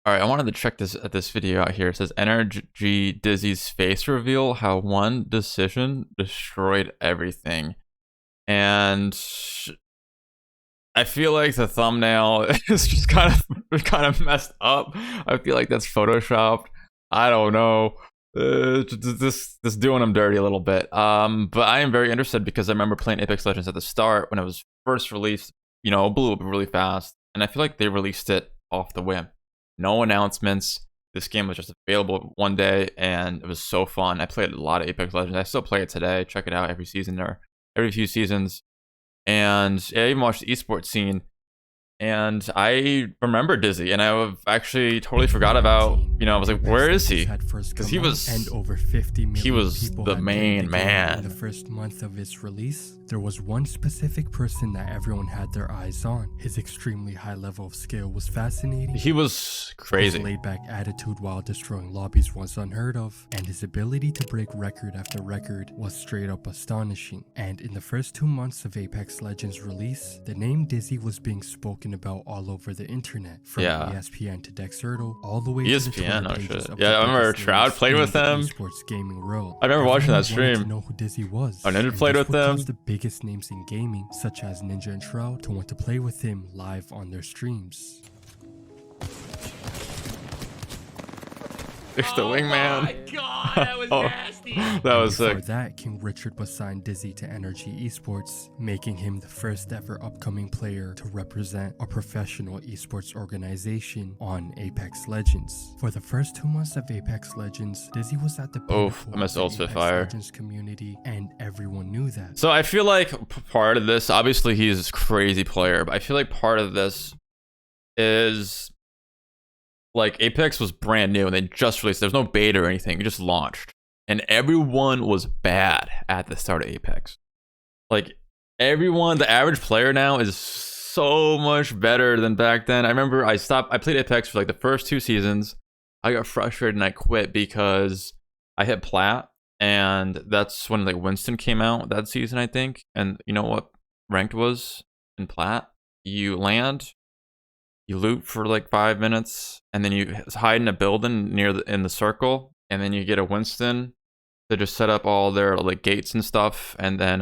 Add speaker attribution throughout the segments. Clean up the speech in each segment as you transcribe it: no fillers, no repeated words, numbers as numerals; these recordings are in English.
Speaker 1: All right, I wanted to check this video out here. It says NRG Dizzy's face reveal: how one decision destroyed everything. And I feel like the thumbnail is just kind of messed up. I feel like that's photoshopped. I don't know. Just doing them dirty a little bit. But I am very interested because I remember playing Apex Legends at the start when it was first released. You know, it blew up really fast, and I feel like they released it off the whim. No announcements. This game was just available one day, and it was so fun. I played a lot of Apex Legends. I still play it today. Check it out every season or every few seasons. And yeah, I even watched the esports scene. And I remember Dizzy, and I actually totally forgot about, I was like, where is he? Because he was the main man.
Speaker 2: In the first month of its release, there was one specific person that everyone had their eyes on. His extremely high level of skill was fascinating.
Speaker 1: He was crazy.
Speaker 2: His laid-back attitude while destroying lobbies was unheard of, and his ability to break record after record was straight up astonishing. And in the first 2 months of Apex Legends release, the name Dizzy was being spoken about all over the internet, from ESPN to Dexerto, all the way to the Twitter pages of
Speaker 1: I remember Trout played with them.
Speaker 2: Esports gaming world.
Speaker 1: I remember watching that stream.
Speaker 2: To know who Dizzy was.
Speaker 1: Ninja played with them.
Speaker 2: The biggest names in gaming, such as Ninja and Shroud, to want to play with him live on their streams.
Speaker 1: It's the wingman.
Speaker 3: Oh my god, that was nasty.
Speaker 1: That was sick.
Speaker 2: Before that, King Richard was signed Dizzy to NRG Esports, making him the first ever upcoming player to represent a professional esports organization on Apex Legends. For the first 2 months of Apex Legends, Dizzy was at the pinnacle of the Apex Legends community, and everyone knew that.
Speaker 1: So I feel like part of this, obviously he's a crazy player, but I feel like part of this is like Apex was brand new and they just released. There's no beta or anything. It just launched, and everyone was bad at the start of Apex. Like everyone, the average player now is so much better than back then. I remember I played Apex for like the first 2 seasons. I got frustrated and I quit because I hit plat, and that's when like Winston came out that season, I think. And you know what ranked was in plat? You land, you loot for like 5 minutes, and then you hide in a building in the circle, and then you get a Winston to just set up all their like gates and stuff, and then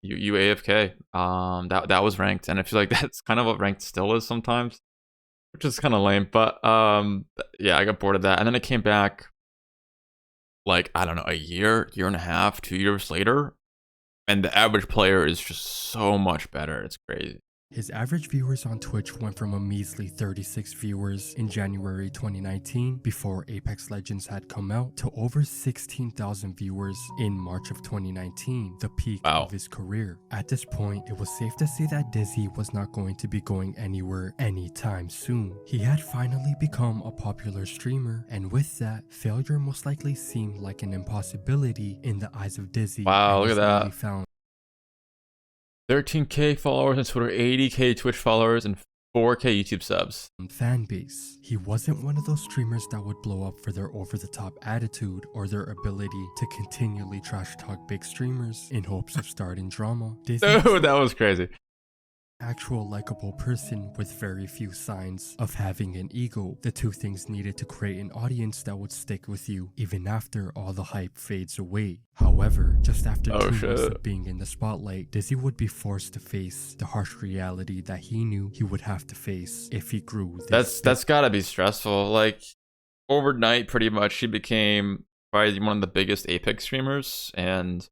Speaker 1: you AFK. That was ranked, and I feel like that's kind of what ranked still is sometimes, which is kind of lame. But yeah, I got bored of that, and then it came back like, I don't know, a year and a half, 2 years later, and the average player is just so much better. It's crazy.
Speaker 2: His average viewers on Twitch went from a measly 36 viewers in January 2019, before Apex Legends had come out, to over 16,000 viewers in March of 2019, the peak of his career. At this point, it was safe to say that Dizzy was not going to be going anywhere anytime soon. He had finally become a popular streamer, and with that, failure most likely seemed like an impossibility in the eyes of Dizzy.
Speaker 1: Wow, look at that. 13k followers on Twitter, 80k Twitch followers, and 4k YouTube subs.
Speaker 2: Fan base. He wasn't one of those streamers that would blow up for their over-the-top attitude or their ability to continually trash talk big streamers in hopes of starting drama.
Speaker 1: Dude, that was crazy.
Speaker 2: Actual likable person with very few signs of having an ego. The two things needed to create an audience that would stick with you even after all the hype fades away. However, just after 2 months of being in the spotlight, Dizzy would be forced to face the harsh reality that he knew he would have to face if he grew this
Speaker 1: That's gotta be stressful. Like overnight, pretty much, he became probably one of the biggest Apex streamers, and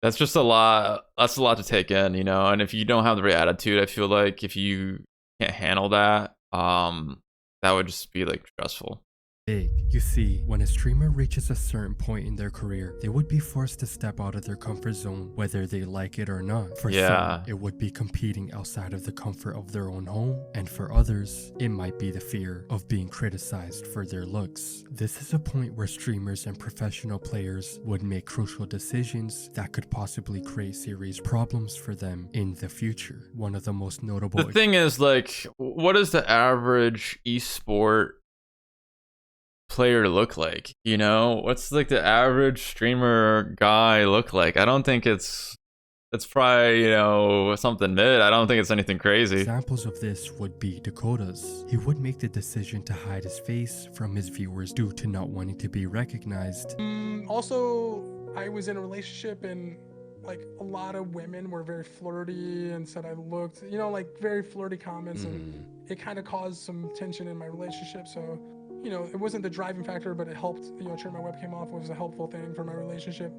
Speaker 1: that's just a lot. That's a lot to take in, and if you don't have the right attitude, I feel like if you can't handle that, that would just be like stressful.
Speaker 2: Big. You see, when a streamer reaches a certain point in their career, they would be forced to step out of their comfort zone, whether they like it or not. For some, it would be competing outside of the comfort of their own home, and for others, it might be the fear of being criticized for their looks. This is a point where streamers and professional players would make crucial decisions that could possibly create serious problems for them in the future. One of the most notable...
Speaker 1: The thing is, like, what is the average esport player look like? What's like the average streamer guy look like? I don't think it's it's probably, you know, something mid. I don't think it's anything crazy.
Speaker 2: Examples of this would be Dakota's. He would make the decision to hide his face from his viewers due to not wanting to be recognized.
Speaker 4: Also, I was in a relationship and like a lot of women were very flirty and said I looked, you know, like very flirty comments, and it kind of caused some tension in my relationship. So, you know, it wasn't the driving factor, but it helped, you know, turn my webcam off. It was a helpful thing for my relationship,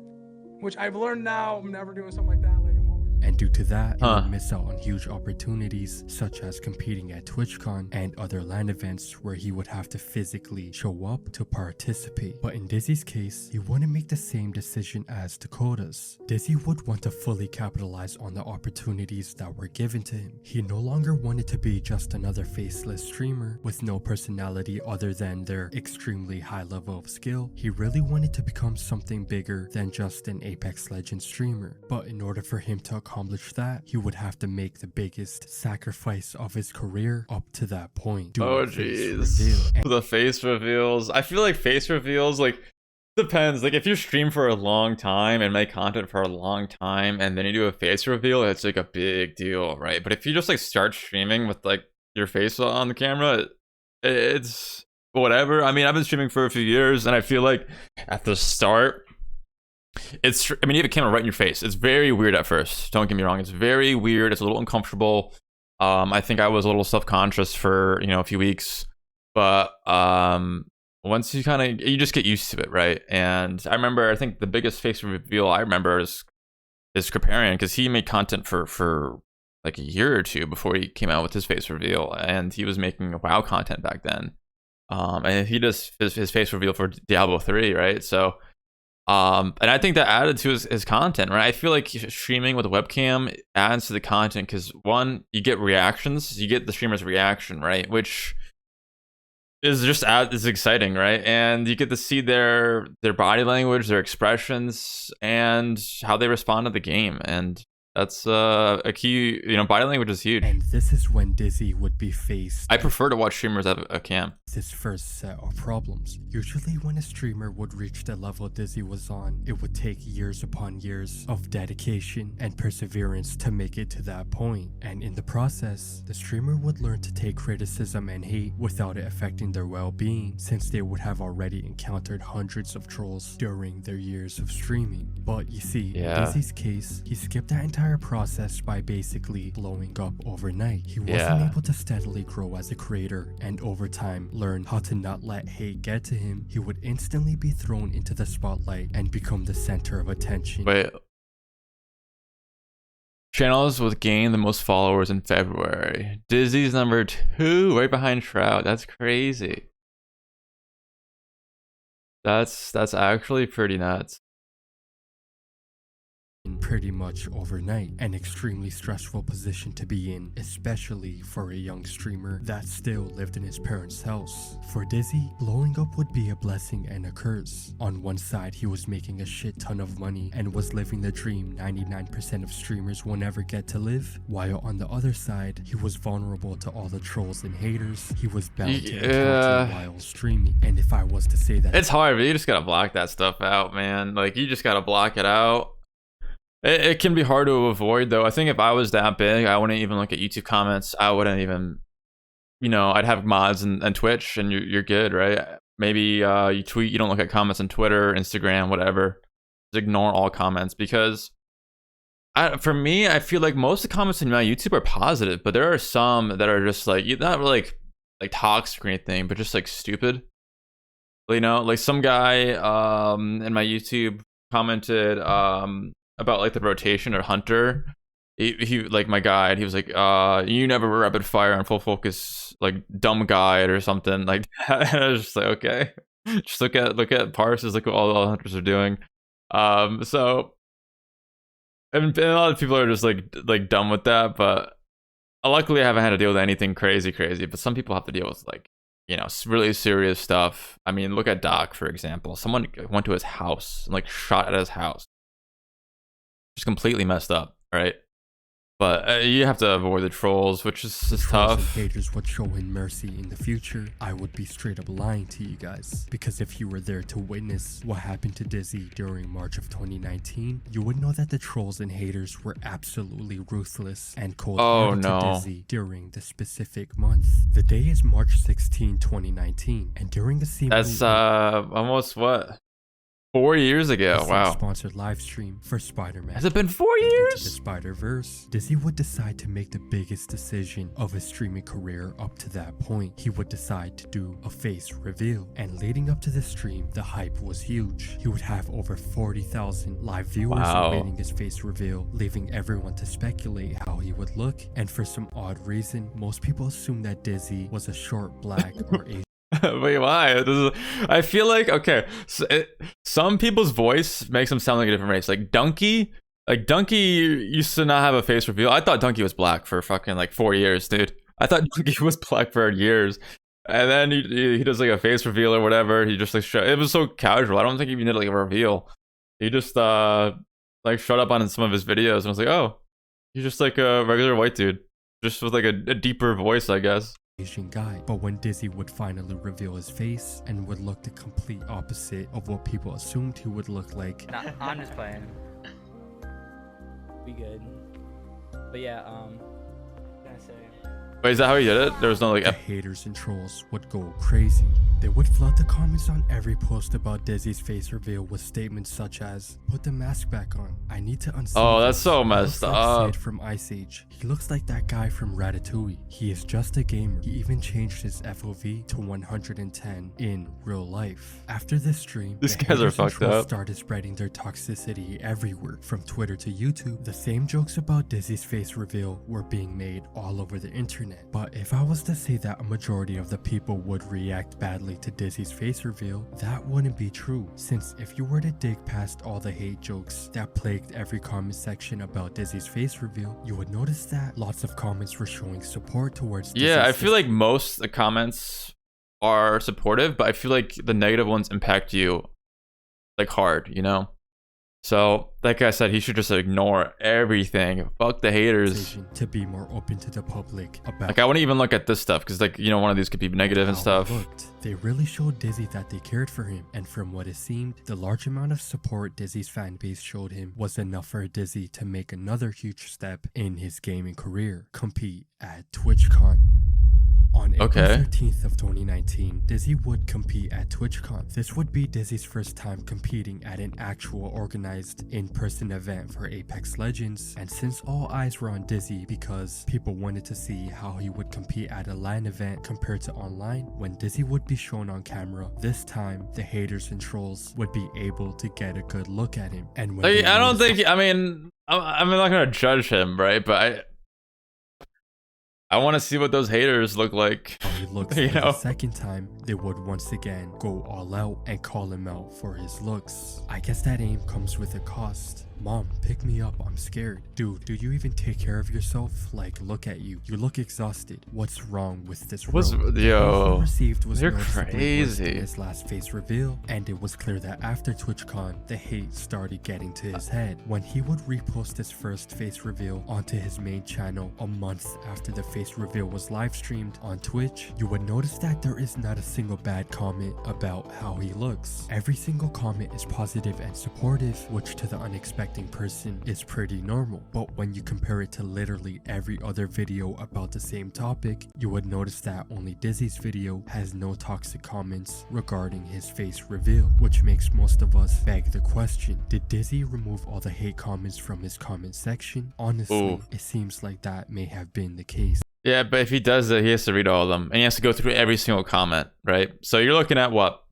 Speaker 4: which I've learned now. I'm never doing something like that. Like I'm always.
Speaker 2: And due to that, he would miss out on huge opportunities such as competing at TwitchCon and other LAN events where he would have to physically show up to participate. But in Dizzy's case, he wouldn't make the same decision as Dakota's. Dizzy would want to fully capitalize on the opportunities that were given to him. He no longer wanted to be just another faceless streamer with no personality other than their extremely high level of skill. He really wanted to become something bigger than just an Apex Legends streamer. But in order for him to accomplish that, he would have to make the biggest sacrifice of his career up to that point.
Speaker 1: Oh jeez, the face reveals. I feel like face reveals, like, depends. Like if you stream for a long time and make content for a long time and then you do a face reveal, it's like a big deal, right? But if you just like start streaming with like your face on the camera, it's whatever. I mean, I've been streaming for a few years and I feel like at the start, I mean, you have a camera right in your face. It's very weird at first. Don't get me wrong. It's very weird. It's a little uncomfortable. I think I was a little self-conscious for, you know, a few weeks, but once you you just get used to it, right? And I remember, I think the biggest face reveal I remember is Kriparian, because he made content for like a year or two before he came out with his face reveal, and he was making WoW content back then. And he does his face reveal for Diablo 3, right? So. And I think that added to his content, right? I feel like streaming with a webcam adds to the content because, one, you get reactions, you get the streamer's reaction, right? Which is just is exciting, right? And you get to see their body language, their expressions, and how they respond to the game. And that's a key, you know, body language is huge.
Speaker 2: And this is when Dizzy would be faced.
Speaker 1: I prefer to watch streamers have a cam.
Speaker 2: This first set of problems. Usually when a streamer would reach the level Dizzy was on, it would take years upon years of dedication and perseverance to make it to that point. And in the process, the streamer would learn to take criticism and hate without it affecting their well-being, since they would have already encountered hundreds of trolls during their years of streaming. But you see, in Dizzy's case, he skipped that entire process by basically blowing up overnight. He wasn't able to steadily grow as a creator, and over time learn how to not let hate get to him. He would instantly be thrown into the spotlight and become the center of attention.
Speaker 1: Wait. Channels with gained the most followers in February. Dizzy's number 2, right behind Shroud. That's crazy. That's actually pretty nuts.
Speaker 2: Pretty much overnight, an extremely stressful position to be in, especially for a young streamer that still lived in his parents' house. For Dizzy, blowing up would be a blessing and a curse. On one side, he was making a shit ton of money and was living the dream 99% of streamers will never get to live, while on the other side, he was vulnerable to all the trolls and haters he was bound to encounter while streaming. And if I was to say that,
Speaker 1: it's hard, but you just gotta block that stuff out, man. Like, you just gotta block it out. It can be hard to avoid, though. I think if I was that big, I wouldn't even look at YouTube comments. I wouldn't even, you know, I'd have mods and Twitch, and you're good, right? Maybe you tweet, you don't look at comments on Twitter, Instagram, whatever. Just ignore all comments, because for me, I feel like most of the comments in my YouTube are positive, but there are some that are just like, not really like toxic or anything, but just like stupid. You know, like some guy in my YouTube commented about like the rotation or Hunter. He like my guide, he was like, you never rapid fire on full focus, like dumb guide or something like that. I was just like, okay, just look at parses, look what all the hunters are doing. So and a lot of people are just like dumb with that, but luckily I haven't had to deal with anything crazy, but some people have to deal with, like, you know, really serious stuff. I mean, look at Doc, for example. Someone went to his house and like shot at his house. Just completely messed up, right? But you have to avoid the trolls, which is just
Speaker 2: Trolls and
Speaker 1: tough.
Speaker 2: haters would show him mercy in the future. I would be straight up lying to you guys, because if you were there to witness what happened to Dizzy during March of 2019, you would know that the trolls and haters were absolutely ruthless and cold-hearted to Dizzy during the specific month. The day is March 16, 2019, and during the same
Speaker 1: That's almost what? 4 years ago. Wow.
Speaker 2: Sponsored live stream for Spider-Man.
Speaker 1: Has it been 4
Speaker 2: Into the
Speaker 1: years?
Speaker 2: Spider-Verse, Dizzy would decide to make the biggest decision of his streaming career up to that point. He would decide to do a face reveal, and leading up to the stream, the hype was huge. He would have over 40,000 live viewers awaiting his face reveal, leaving everyone to speculate how he would look. And for some odd reason, most people assumed that Dizzy was a short black or Asian.
Speaker 1: Wait, why? I feel like, okay, so some people's voice makes them sound like a different race. Like Donkey used to not have a face reveal. I thought Donkey was black for fucking like 4 years, dude. I thought Donkey was black for years. And then he does like a face reveal or whatever. He just like it was so casual. I don't think he even did like a reveal. He just like showed up on some of his videos and I was like, oh, he's just like a regular white dude, just with like a deeper voice, I guess.
Speaker 2: Asian guy. But when Dizzy would finally reveal his face and would look the complete opposite of what people assumed he would look like.
Speaker 5: Nah, I'm just playing. We good. But yeah, what can I say?
Speaker 1: Wait, is that how he did it? There was no like
Speaker 2: The haters and trolls would go crazy. They would flood the comments on every post about Dizzy's face reveal with statements such as, "Put the mask back on. I need to unsee."
Speaker 1: Oh, that's so
Speaker 2: He
Speaker 1: messed
Speaker 2: looks like
Speaker 1: up.
Speaker 2: Sid from Ice Age. He looks like that guy from Ratatouille. He is just a gamer. He even changed his FOV to 110 in real life. After this stream,
Speaker 1: These
Speaker 2: the
Speaker 1: guys are
Speaker 2: haters and
Speaker 1: fucked
Speaker 2: trolls
Speaker 1: up.
Speaker 2: started spreading their toxicity everywhere, from Twitter to YouTube. The same jokes about Dizzy's face reveal were being made all over the internet. But if I was to say that a majority of the people would react badly to Dizzy's face reveal, that wouldn't be true, since if you were to dig past all the hate jokes that plagued every comment section about Dizzy's face reveal, you would notice that lots of comments were showing support towards Dizzy's
Speaker 1: Yeah, I feel like most of the comments are supportive, but I feel like the negative ones impact you like hard, you know? So, like I said, he should just ignore everything. Fuck the haters.
Speaker 2: decision to be more open to the public about
Speaker 1: Like, I wouldn't even look at this stuff because, like, you know, one of these could be negative and
Speaker 2: how
Speaker 1: stuff.
Speaker 2: he looked. They really showed Dizzy that they cared for him, and from what it seemed, the large amount of support Dizzy's fan base showed him was enough for Dizzy to make another huge step in his gaming career: compete at TwitchCon. On April 13th of 2019, Dizzy would compete at TwitchCon. This would be Dizzy's first time competing at an actual organized in-person event for Apex Legends, and since all eyes were on Dizzy because people wanted to see how he would compete at a LAN event compared to online, when Dizzy would be shown on camera, this time the haters and trolls would be able to get a good look at him. And when
Speaker 1: Like, I don't think, I mean, I'm not gonna judge him, right? But I want to see what those haters look like.
Speaker 2: how he looks
Speaker 1: You
Speaker 2: for
Speaker 1: know?
Speaker 2: the second time, they would once again go all out and call him out for his looks. I guess that aim comes with a cost. Mom, pick me up, I'm scared. Dude, do you even take care of yourself? Like, look at you. You look exhausted. What's wrong with this road?
Speaker 1: Yo,
Speaker 2: Received was
Speaker 1: you're
Speaker 2: noticeably worse
Speaker 1: crazy.
Speaker 2: than his last face reveal, and it was clear that after TwitchCon, the hate started getting to his head. When he would repost his first face reveal onto his main channel a month after the face reveal was live streamed on Twitch, you would notice that there is not a single bad comment about how he looks. Every single comment is positive and supportive, which to the unexpected person is pretty normal. But when you compare it to literally every other video about the same topic, you would notice that only Dizzy's video has no toxic comments regarding his face reveal, which makes most of us beg the question: did Dizzy remove all the hate comments from his comment section? Honestly,
Speaker 1: Ooh.
Speaker 2: it seems like that may have been the case.
Speaker 1: Yeah, but if he does it, he has to read all of them, and he has to go through every single comment, right? So you're looking at what?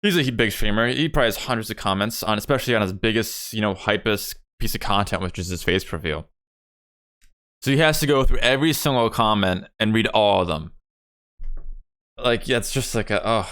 Speaker 1: He's a big streamer. He probably has hundreds of comments on, especially on his biggest, you know, hypest piece of content, which is his face reveal. So he has to go through every single comment and read all of them. Like, yeah, it's just like a, oh.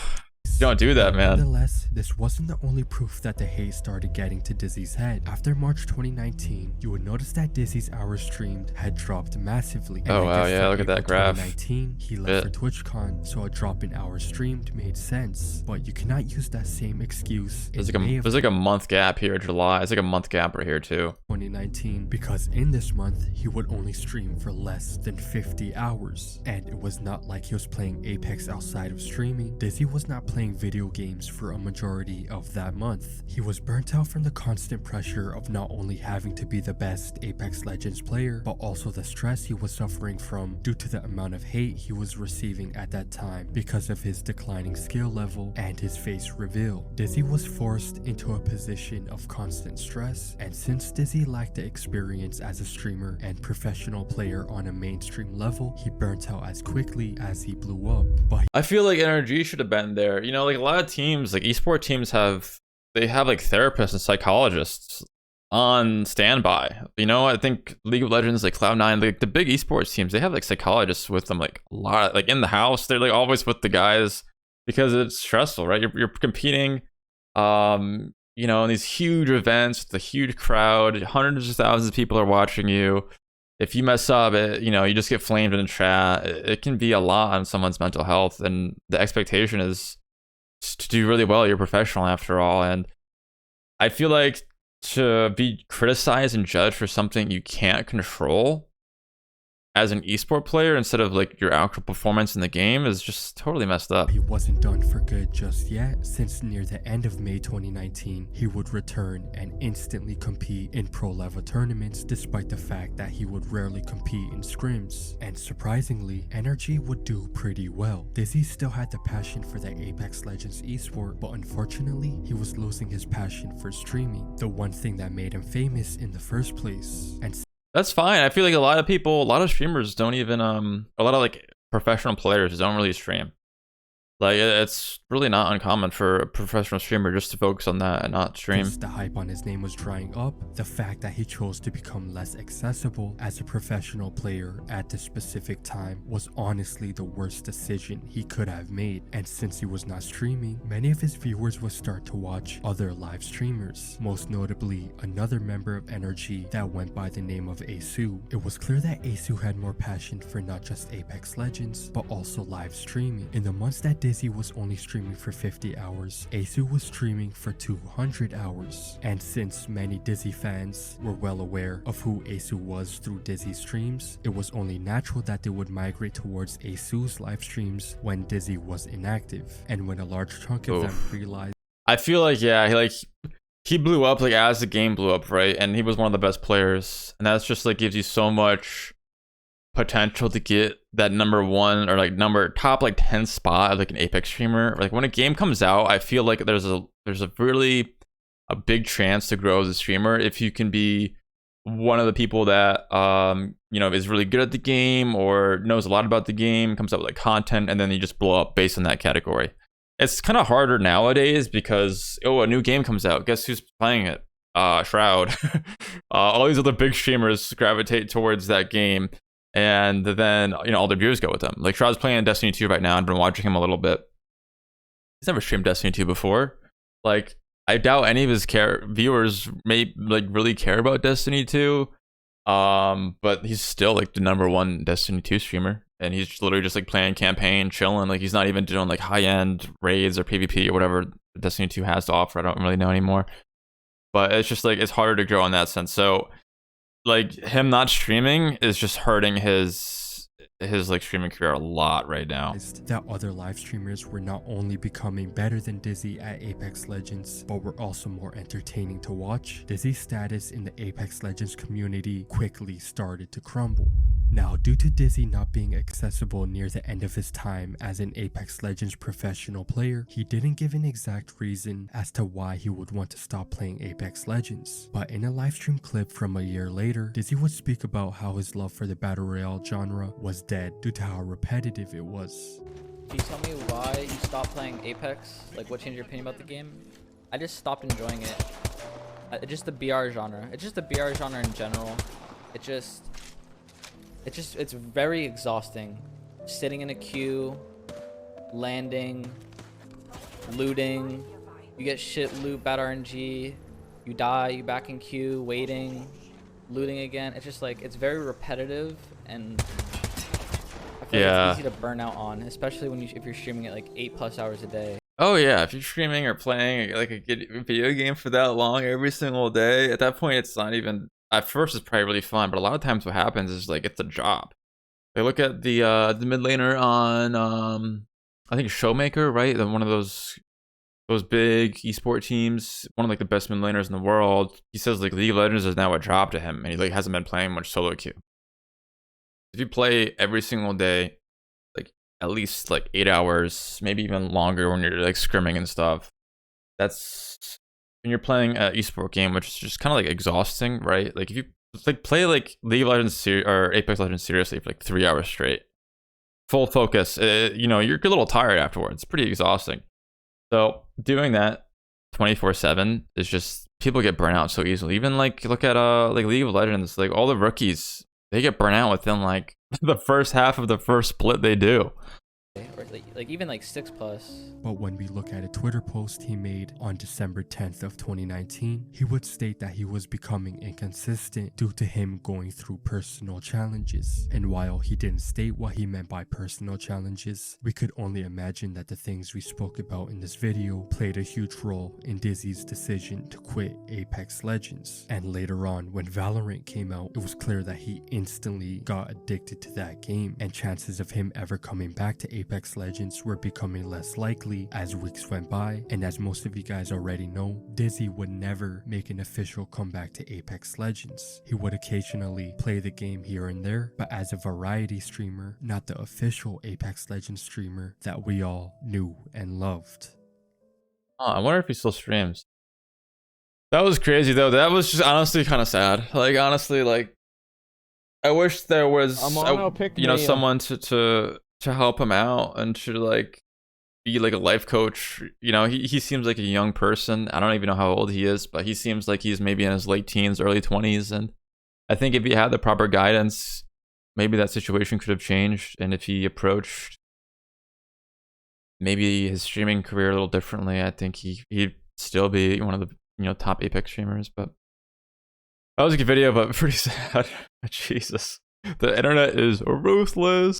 Speaker 1: You don't do that, man.
Speaker 2: Nonetheless, this wasn't the only proof that the hate started getting to Dizzy's head. After March 2019, you would notice that Dizzy's hours streamed had dropped massively. And
Speaker 1: Oh,
Speaker 2: I
Speaker 1: wow,
Speaker 2: guess
Speaker 1: yeah,
Speaker 2: from
Speaker 1: look at that
Speaker 2: April
Speaker 1: graph.
Speaker 2: 2019, he left for TwitchCon, so a drop in hours streamed made sense. But you cannot use that same excuse in May of
Speaker 1: There's like a month gap here, July. It's like a month gap right here too.
Speaker 2: 2019, because in this month he would only stream for less than 50 hours. And it was not like he was playing Apex outside of streaming. Dizzy was not playing video games for a majority of that month. He was burnt out from the constant pressure of not only having to be the best Apex Legends player, but also the stress he was suffering from due to the amount of hate he was receiving at that time because of his declining skill level and his face reveal. Dizzy was forced into a position of constant stress, and since Dizzy lacked the experience as a streamer and professional player on a mainstream level, he burnt out as quickly as he blew up. But
Speaker 1: I feel like NRG should have been there. You know, like a lot of teams, like esport teams have like therapists and psychologists on standby. You know, I think League of Legends, like Cloud9, like the big esports teams, they have like psychologists with them, like a lot, like in the house. They're like always with the guys because it's stressful, right? You're competing, you know, in these huge events with a huge crowd, hundreds of thousands of people are watching you. If you mess up, you know, you just get flamed in the chat. It can be a lot on someone's mental health, and the expectation is to do really well. You're a professional after all, and I feel like to be criticized and judged for something you can't control as an esport player instead of like your actual performance in the game is just totally messed up.
Speaker 2: he wasn't done for good just yet, since near the end of May 2019, he would return and instantly compete in pro level tournaments despite the fact that he would rarely compete in scrims. And surprisingly, NRG would do pretty well. Dizzy still had the passion for the Apex Legends esport, but unfortunately, he was losing his passion for streaming, the one thing that made him famous in the first place. And
Speaker 1: That's fine. I feel like a lot of streamers don't even a lot of like professional players don't really stream. Like it's really not uncommon for a professional streamer just to focus on that and not stream.
Speaker 2: since the hype on his name was drying up, the fact that he chose to become less accessible as a professional player at this specific time was honestly the worst decision he could have made. And since he was not streaming, many of his viewers would start to watch other live streamers, most notably another member of NRG that went by the name of Asu. It was clear that Asu had more passion for not just Apex Legends, but also live streaming. In the months that Dizzy was only streaming for 50 hours, Asu was streaming for 200 hours. And since many Dizzy fans were well aware of who Asu was through Dizzy streams, it was only natural that they would migrate towards Asu's live streams when Dizzy was inactive. And when a large chunk of them realized
Speaker 1: I feel like he blew up like as the game blew up, right? And he was one of the best players, and that's just like gives you so much potential to get that number one or like top like 10 spot of like an Apex streamer. Like when a game comes out, I feel like there's a really a big chance to grow as a streamer if you can be one of the people that you know, is really good at the game or knows a lot about the game, comes up with like content, and then you just blow up based on that category. It's kind of harder nowadays because a new game comes out, guess who's playing it? Shroud. All these other big streamers gravitate towards that game, and then, you know, all their viewers go with them. Like Shroud's playing Destiny 2 right now. I've been watching him a little bit. He's never streamed Destiny 2 before. Like I doubt any of his viewers may like really care about Destiny 2. But he's still like the #1 Destiny 2 streamer, and he's literally just like playing campaign, chilling. Like he's not even doing like high-end raids or PvP or whatever Destiny 2 has to offer. I don't really know anymore. But it's just like it's harder to grow in that sense. So like him not streaming is just hurting his like streaming career a lot right now.
Speaker 2: that other live streamers were not only becoming better than Dizzy at Apex Legends, but were also more entertaining to watch. Dizzy's status in the Apex Legends community quickly started to crumble. Now, due to Dizzy not being accessible near the end of his time as an Apex Legends professional player, he didn't give an exact reason as to why he would want to stop playing Apex Legends. But in a livestream clip from a year later, Dizzy would speak about how his love for the Battle Royale genre was dead due to how repetitive it was.
Speaker 5: Can you tell me why you stopped playing Apex? Like, what changed your opinion about the game? I just stopped enjoying it. Just the BR genre. It's just the BR genre in general. It's very exhausting. Sitting in a queue, landing, looting, you get shit loot, bad RNG, you die, you back in queue, waiting, looting again. It's just like, it's very repetitive, and I feel like it's easy to burn out on, especially when if you're streaming it like 8+ hours a day.
Speaker 1: Oh yeah, if you're streaming or playing like a video game for that long every single day, at that point it's not even. At first it's probably really fun, but a lot of times what happens is like it's a job. They look at the mid laner on I think Showmaker, right? One of those big esport teams, one of like the best mid laners in the world. He says like League of Legends is now a job to him, and he like hasn't been playing much solo queue. If you play every single day, like at least like 8 hours, maybe even longer when you're like scrimming and stuff, that's when you're playing an esport game, which is just kind of like exhausting, right? Like if you like play like League of Legends or Apex Legends seriously for like 3 hours straight, full focus, you know, you're a little tired afterwards. It's pretty exhausting. So doing that 24/7 is just, people get burnt out so easily. Even like look at like League of Legends, like all the rookies, they get burnt out within like the first half of the first split they do.
Speaker 5: Or like even like 6+.
Speaker 2: But when we look at a Twitter post he made on December 10th of 2019, he would state that he was becoming inconsistent due to him going through personal challenges. And while he didn't state what he meant by personal challenges, we could only imagine that the things we spoke about in this video played a huge role in Dizzy's decision to quit Apex Legends. And later on, when Valorant came out, it was clear that he instantly got addicted to that game, and chances of him ever coming back to Apex Legends were becoming less likely as weeks went by. And as most of you guys already know, Dizzy would never make an official comeback to Apex Legends. He would occasionally play the game here and there, but as a variety streamer, not the official Apex Legends streamer that we all knew and loved.
Speaker 1: Oh, I wonder if he still streams. That was crazy though. That was just honestly kind of sad. Like honestly, like I wish there was you know, someone to help him out and to like be like a life coach. You know, he seems like a young person. I don't even know how old he is, but he seems like he's maybe in his late teens, early 20s. And I think if he had the proper guidance, maybe that situation could have changed. And if he approached maybe his streaming career a little differently, I think he'd still be one of the, you know, top Apex streamers. But that was a good video, but pretty sad. Jesus, the internet is ruthless.